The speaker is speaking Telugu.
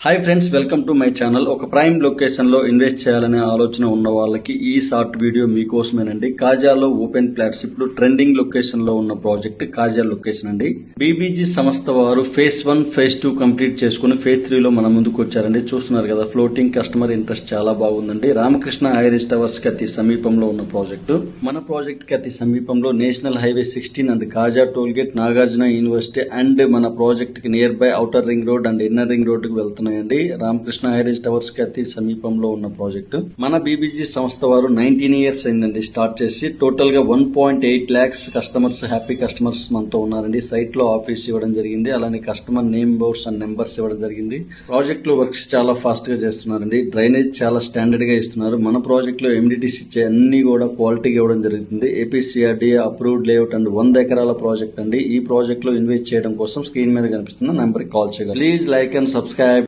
Hi friends, welcome to my channel. ఒక ప్రైమ్ లొకేషన్ లో ఇన్వెస్ట్ చేయాలనే ఆలోచన ఉన్న వాళ్ళకి ఈ షార్ట్ వీడియో మీకోసమేనండి. కాజాలో ఓపెన్ ప్లాట్స్ ఇప్పుడు ట్రెండింగ్ లొకేషన్ లో ఉన్న ప్రాజెక్ట్ కాజా లొకేషన్ అండి. బీబీజీ సంస్థ వారు ఫేజ్ 1 ఫేజ్ 2 కంప్లీట్ చేసుకుని ఫేజ్ 3 లో మన ముందుకు వచ్చారండి. చూస్తున్నారు కదా, ఫ్లోటింగ్ కస్టమర్ ఇంట్రెస్ట్ చాలా బాగుందండి. రామకృష్ణ ఐరిస్ టవర్స్ కి అతి సమీపంలో ఉన్న ప్రాజెక్టు. మన ప్రాజెక్ట్ కి అతి సమీపంలో national highway 16 and Kaza toll gate, Nagarjuna university and మన ప్రాజెక్ట్ కి near by outer ring road and inner ring road కి వెళ్తున్నాయి. రామకృష్ణ ఐరిస్ టవర్స్ కి అతి సమీపంలో ఉన్న ప్రాజెక్టు. మన బీబీజీ సంస్థ వారు 19 ఇయర్స్ అయిందండి స్టార్ట్ చేసి. టోటల్ గా 1.8 lakhs కస్టమర్స్, హ్యాపీ కస్టమర్స్ మనతో ఉన్నారండి. సైట్ లో ఆఫీస్ ఇవ్వడం జరిగింది, అలానే customer name boards and numbers ఇవ్వడం జరిగింది. ప్రాజెక్ట్ లో వర్క్స్ చాలా ఫాస్ట్ గా చేస్తున్నారండి. డ్రైనేజ్ చాలా స్టాండర్డ్ గా ఇస్తున్నారు. మన ప్రాజెక్ట్ లో ఎండిటీస్ ఇచ్చే అన్ని కూడా క్వాలిటీగా ఇవ్వడం జరుగుతుంది. ఏపీసీఆర్డీ అప్రూవ్డ్ లేఅవుట్ అండ్ 100 ఎకరాల ప్రాజెక్ట్ అండి. ఈ ప్రాజెక్ట్ లో ఇన్వెస్ట్ చేయడం కోసం స్క్రీన్ మీద కనిపిస్తున్న నెంబర్ కి కాల్ చేయగలరు. Please like and subscribe.